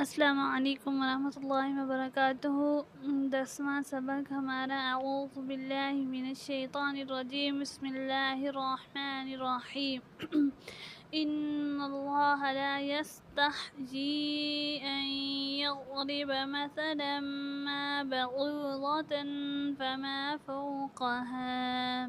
السلام علیکم ورحمۃ اللہ وبرکاتہ۔ 10واں سبق ہمارا اعوذ باللہ من الشیطان الرجیم، بسم اللہ الرحمن الرحیم۔ ان اللہ لا یستحیی ان یضرب مثلا ما بعوضۃ فما فوقها۔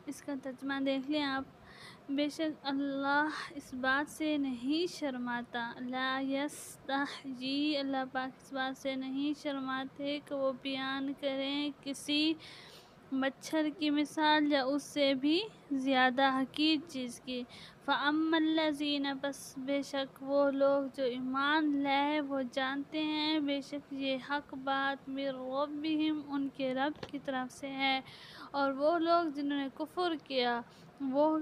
اس کا ترجمہ دیکھ لیں آپ۔ بے شک اللہ اس بات سے نہیں شرماتا، لا یستحیی، اللہ پاک اس بات سے نہیں شرماتے کہ وہ بیان کریں کسی مچھر کی مثال یا اس سے بھی زیادہ حقیر چیز کی۔ فَأَمَّا الَّذِينَ، بس بے شک وہ لوگ جو ایمان لائے وہ جانتے ہیں بے شک یہ حق بات مِن ربہم، ان کے رب کی طرف سے ہے، اور وہ لوگ جنہوں نے کفر کیا وہ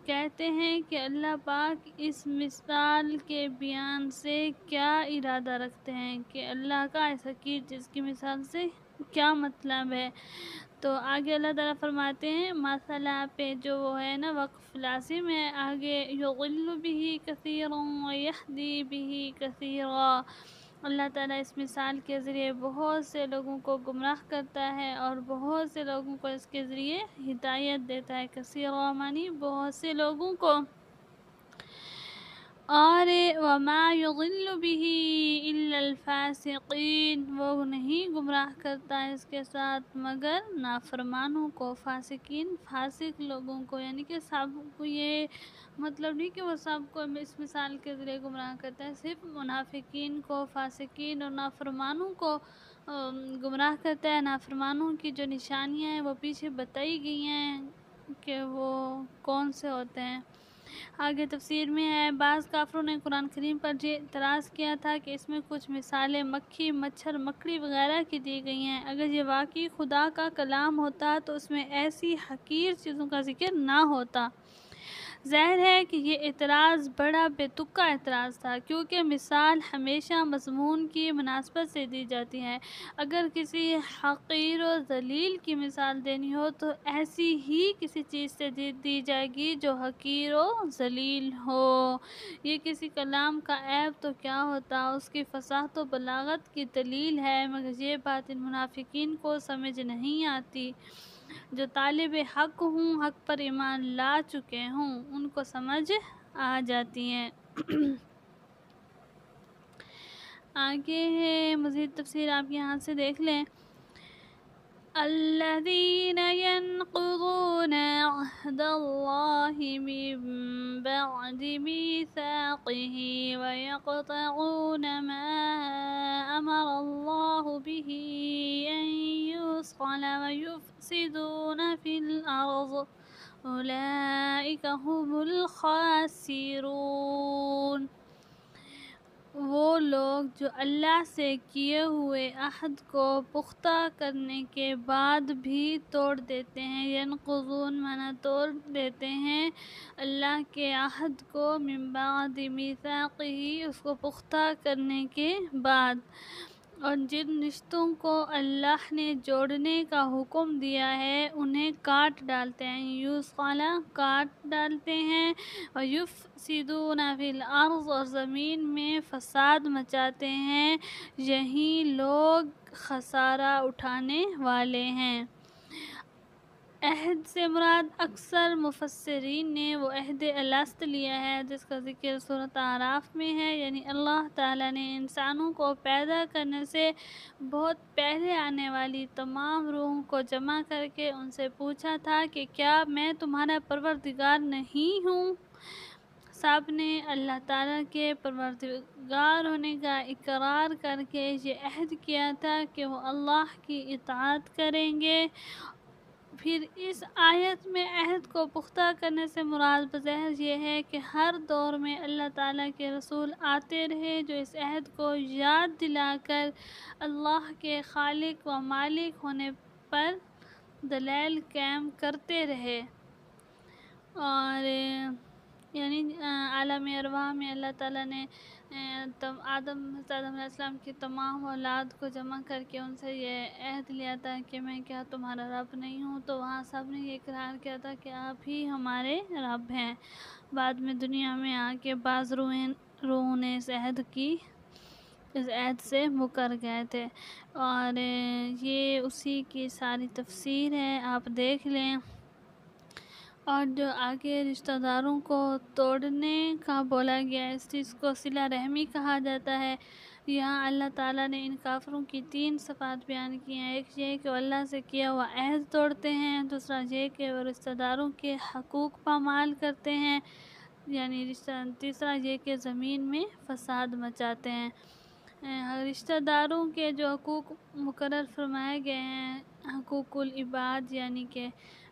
کہتے ہیں کہ اللہ پاک اس مثال کے بیان سے کیا ارادہ رکھتے ہیں، کہ اللہ کا اس حقیر چیز کی مثال سے کیا مطلب ہے۔ تو آگے اللہ تعالیٰ فرماتے ہیں مسئلہ پہ جو وہ ہے نا وقف لازم ہے، آگے یضل بہ کثیرا ویہدی بہ کثیرا، اللہ تعالیٰ اس مثال کے ذریعے بہت سے لوگوں کو گمراہ کرتا ہے اور بہت سے لوگوں کو اس کے ذریعے ہدایت دیتا ہے، کثیرا معنی بہت سے لوگوں کو، اور وما یضل بہ الا الفاسقین، وہ نہیں گمراہ کرتا ہے اس کے ساتھ مگر نافرمانوں کو، فاسقین فاسق لوگوں کو، یعنی کہ سب کو یہ مطلب نہیں کہ وہ سب کو اس مثال کے ذریعے گمراہ کرتا ہے، صرف منافقین کو، فاسقین اور نافرمانوں کو گمراہ کرتا ہے۔ نافرمانوں کی جو نشانیاں ہیں وہ پیچھے بتائی گئی ہیں کہ وہ کون سے ہوتے ہیں۔ آگے تفسیر میں ہے بعض کافروں نے قرآن کریم پر یہ اعتراض کیا تھا کہ اس میں کچھ مثالیں مکھی، مچھر، مکڑی وغیرہ کی دی گئی ہیں، اگر یہ واقعی خدا کا کلام ہوتا تو اس میں ایسی حقیر چیزوں کا ذکر نہ ہوتا۔ ظاہر ہے کہ یہ اعتراض بڑا بے تکا اعتراض تھا، کیونکہ مثال ہمیشہ مضمون کی مناسبت سے دی جاتی ہے۔ اگر کسی حقیر و ذلیل کی مثال دینی ہو تو ایسی ہی کسی چیز سے دی جائے گی جو حقیر و ذلیل ہو۔ یہ کسی کلام کا عیب تو کیا ہوتا، اس کی فصاحت و بلاغت کی دلیل ہے، مگر یہ بات ان منافقین کو سمجھ نہیں آتی۔ جو طالب حق ہوں، حق پر ایمان لا چکے ہوں، ان کو سمجھ آ جاتی ہیں۔ آگے ہے مزید تفسیر، آپ یہاں سے دیکھ لیں۔ الذين ينقضون عهد الله من بعد ميثاقه ويقطعون ما أمر الله به أن يوصل ويفسدون في الأرض أولئك هم الخاسرون۔ وہ لوگ جو اللہ سے کیے ہوئے عہد کو پختہ کرنے کے بعد بھی توڑ دیتے ہیں، ینقضون معنی توڑ دیتے ہیں اللہ کے عہد کو، من بعد میثاقہ اس کو پختہ کرنے کے بعد، اور جن رشتوں کو اللہ نے جوڑنے کا حکم دیا ہے انہیں کاٹ ڈالتے ہیں، یوصلا کاٹ ڈالتے ہیں، وَيُفْسِدُونَ فِي الْأَرْضِ اور زمین میں فساد مچاتے ہیں، یہی لوگ خسارہ اٹھانے والے ہیں۔ عہد سے مراد اکثر مفسرین نے وہ عہد الست لیا ہے جس کا ذکر سورۃ اعراف میں ہے، یعنی اللہ تعالیٰ نے انسانوں کو پیدا کرنے سے بہت پہلے آنے والی تمام روحوں کو جمع کر کے ان سے پوچھا تھا کہ کیا میں تمہارا پروردگار نہیں ہوں؟ سب نے اللہ تعالیٰ کے پروردگار ہونے کا اقرار کر کے یہ عہد کیا تھا کہ وہ اللہ کی اطاعت کریں گے۔ پھر اس آیت میں عہد کو پختہ کرنے سے مراد بظاہر یہ ہے کہ ہر دور میں اللہ تعالیٰ کے رسول آتے رہے جو اس عہد کو یاد دلا کر اللہ کے خالق و مالک ہونے پر دلائل قائم کرتے رہے، اور یعنی عالم ارواح میں اللہ تعالیٰ نے آدم علیہ السلام کی تمام اولاد کو جمع کر کے ان سے یہ عہد لیا تھا کہ میں کیا تمہارا رب نہیں ہوں، تو وہاں سب نے یہ اقرار کیا تھا کہ آپ ہی ہمارے رب ہیں۔ بعد میں دنیا میں آ کے بعض روحوں نے اس عہد کی اس عہد سے مکر گئے تھے، اور یہ اسی کی ساری تفسیر ہے، آپ دیکھ لیں۔ اور جو آگے رشتہ داروں کو توڑنے کا بولا گیا ہے، اس چیز کو صلہ رحمی کہا جاتا ہے۔ یہاں اللہ تعالیٰ نے ان کافروں کی 3 صفات بیان کی ہیں۔ ایک یہ کہ وہ اللہ سے کیا ہوا عہد توڑتے ہیں، دوسرا یہ کہ وہ رشتہ داروں کے حقوق پامال کرتے ہیں، یعنی تیسرا یہ کہ زمین میں فساد مچاتے ہیں۔ رشتہ داروں کے جو حقوق مقرر فرمائے گئے ہیں، حقوق العباد، یعنی کہ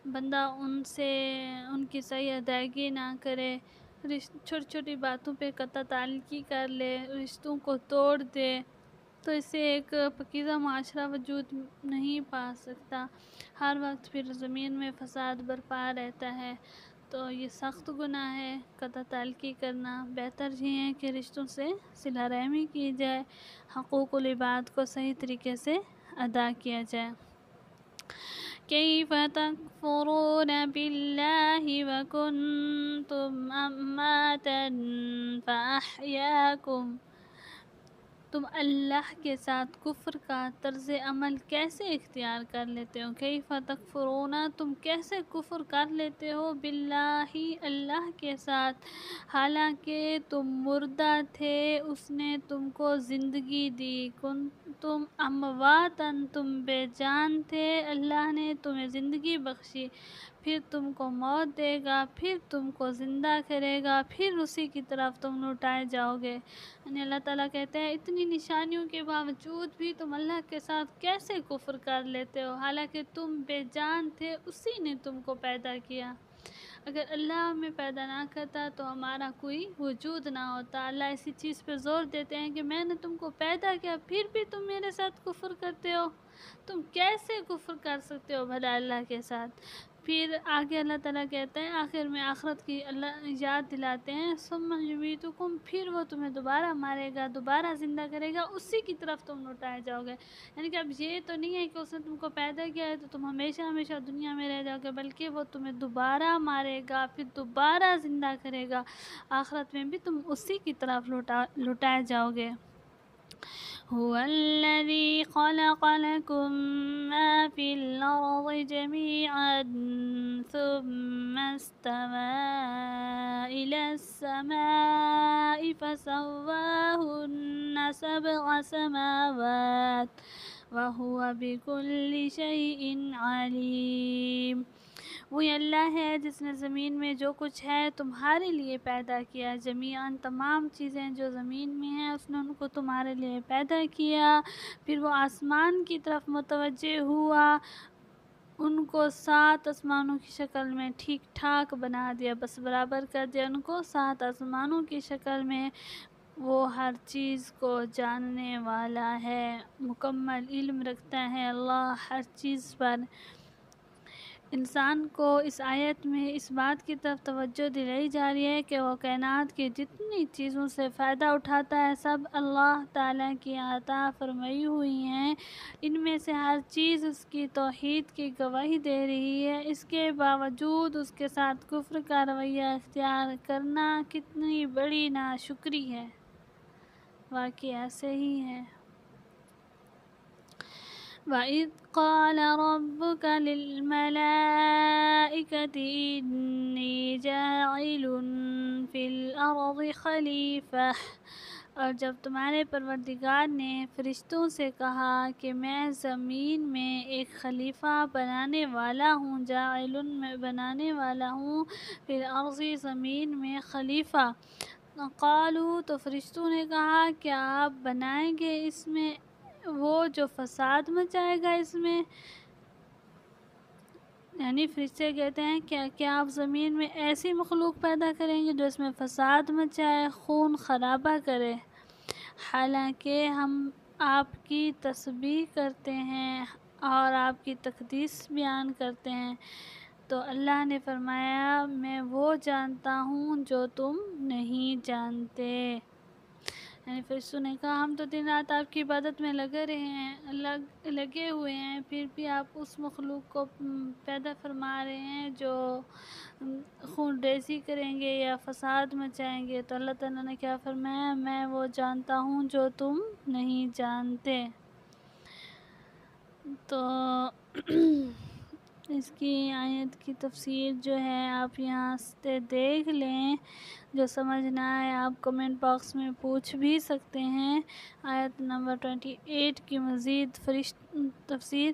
بندہ ان کی صحیح ادائیگی نہ کرے، چھوٹی چھوٹی باتوں پہ قطع تعلقی کر لے، رشتوں کو توڑ دے، تو اس سے ایک پاکیزہ معاشرہ وجود نہیں پا سکتا، ہر وقت پھر زمین میں فساد برپا رہتا ہے، تو یہ سخت گناہ ہے قطع تعلقی کرنا۔ بہتر یہ ہے کہ رشتوں سے صلہ رحمی کی جائے، حقوق العباد کو صحیح طریقے سے ادا کیا جائے۔ کیف تکفرون باللہ وکنتم امواتا فاحیاکم، تم اللہ کے ساتھ کفر کا طرز عمل کیسے اختیار کر لیتے ہو؟ کیف تکفرون، تم کیسے کفر کر لیتے ہو باللہ، اللہ کے ساتھ، حالانکہ تم مردہ تھے، اس نے تم کو زندگی دی، تم امواتا، تم بے جان تھے، اللہ نے تمہیں زندگی بخشی، پھر تم کو موت دے گا، پھر تم کو زندہ کرے گا، پھر اسی کی طرف تم لوٹائے جاؤ گے۔ یعنی اللہ تعالیٰ کہتے ہیں اتنی نشانیوں کے باوجود بھی تم اللہ کے ساتھ کیسے کفر کر لیتے ہو، حالانکہ تم بے جان تھے، اسی نے تم کو پیدا کیا۔ اگر اللہ ہمیں پیدا نہ کرتا تو ہمارا کوئی وجود نہ ہوتا۔ اللہ اسی چیز پہ زور دیتے ہیں کہ میں نے تم کو پیدا کیا، پھر بھی تم میرے ساتھ کفر کرتے ہو، تم کیسے کفر کر سکتے ہو بھلا اللہ کے ساتھ؟ پھر آگے اللہ تعالیٰ کہتے ہیں آخر میں آخرت کی اللہ یاد دلاتے ہیں، ثم یمیتکم، پھر وہ تمہیں دوبارہ مارے گا، دوبارہ زندہ کرے گا، اسی کی طرف تم لوٹائے جاؤ گے۔ یعنی کہ اب یہ تو نہیں ہے کہ اس نے تم کو پیدا کیا ہے تو تم ہمیشہ ہمیشہ دنیا میں رہ جاؤ گے، بلکہ وہ تمہیں دوبارہ مارے گا، پھر دوبارہ زندہ کرے گا، آخرت میں بھی تم اسی کی طرف لوٹائے جاؤ گے۔ هو الذي خلق لكم ما في الأرض جميعا ثم استوى إلى السماء فسواهن 7 سماوات وهو بكل شيء عليم۔ وہی اللہ ہے جس نے زمین میں جو کچھ ہے تمہارے لیے پیدا کیا، جمیعاً تمام چیزیں جو زمین میں ہیں اس نے ان کو تمہارے لیے پیدا کیا، پھر وہ آسمان کی طرف متوجہ ہوا، ان کو 7 آسمانوں کی شکل میں ٹھیک ٹھاک بنا دیا، بس برابر کر دیا ان کو 7 آسمانوں کی شکل میں۔ وہ ہر چیز کو جاننے والا ہے، مکمل علم رکھتا ہے اللہ ہر چیز پر۔ انسان کو اس آیت میں اس بات کی طرف توجہ دلائی جا رہی ہے کہ وہ کائنات کی جتنی چیزوں سے فائدہ اٹھاتا ہے سب اللہ تعالیٰ کی عطا فرمائی ہوئی ہیں، ان میں سے ہر چیز اس کی توحید کی گواہی دے رہی ہے، اس کے باوجود اس کے ساتھ کفر کا رویہ اختیار کرنا کتنی بڑی ناشکری ہے، واقعی ایسے ہی ہے۔ وَإِذْ قَالَ رَبُّكَ لِلْمَلَائِكَةِ إِنِّي جَاعِلٌ فِي الْأَرْضِ خَلِيفَةً، اور جب تمہارے پروردگار نے فرشتوں سے کہا کہ میں زمین میں ایک خلیفہ بنانے والا ہوں، جاعل میں بنانے والا ہوں، فی الارض زمین میں خلیفہ، قالوا تو فرشتوں نے کہا کیا آپ بنائیں گے اس میں وہ جو فساد مچائے گا اس میں؟ یعنی فرشتے کہتے ہیں کیا آپ زمین میں ایسی مخلوق پیدا کریں گے جو اس میں فساد مچائے، خون خرابہ کرے؟ حالانکہ ہم آپ کی تسبیح کرتے ہیں اور آپ کی تقدیس بیان کرتے ہیں، تو اللہ نے فرمایا میں وہ جانتا ہوں جو تم نہیں جانتے۔ یعنی فرشتوں نے کہا ہم تو دن رات آپ کی عبادت میں لگے ہوئے ہیں، پھر بھی آپ اس مخلوق کو پیدا فرما رہے ہیں جو خون ریزی کریں گے یا فساد مچائیں گے، تو اللہ تعالیٰ نے کیا فرمایا، میں وہ جانتا ہوں جو تم نہیں جانتے۔ تو اس کی آیت کی تفسیر جو ہے آپ یہاں سے دیکھ لیں، جو سمجھ نہ آئے آپ کمنٹ باکس میں پوچھ بھی سکتے ہیں۔ آیت نمبر 28 کی مزید تفسیر،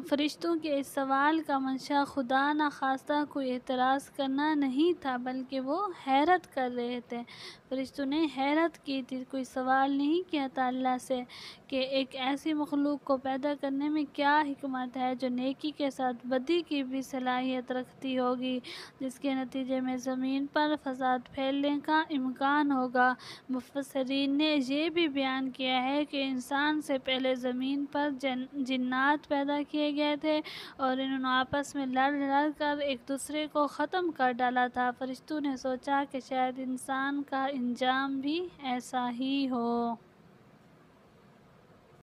فرشتوں کے اس سوال کا منشا خدا نخواستہ کوئی اعتراض کرنا نہیں تھا، بلکہ وہ حیرت کر رہے تھے۔ فرشتوں نے حیرت کی تھی، کوئی سوال نہیں کیا تھا اللہ سے کہ ایک ایسی مخلوق کو پیدا کرنے میں کیا حکمت ہے جو نیکی کے ساتھ بدی کی بھی صلاحیت رکھتی ہوگی، جس کے نتیجے میں زمین پر فساد پھیلنے کا امکان ہوگا۔ مفسرین نے یہ بھی بیان کیا ہے کہ انسان سے پہلے زمین پر جنات پیدا کیے گئے تھے اور انہوں نے آپس میں لڑ کر ایک دوسرے کو ختم کر ڈالا تھا۔ فرشتوں نے سوچا کہ شاید انسان کا انجام بھی ایسا ہی ہو۔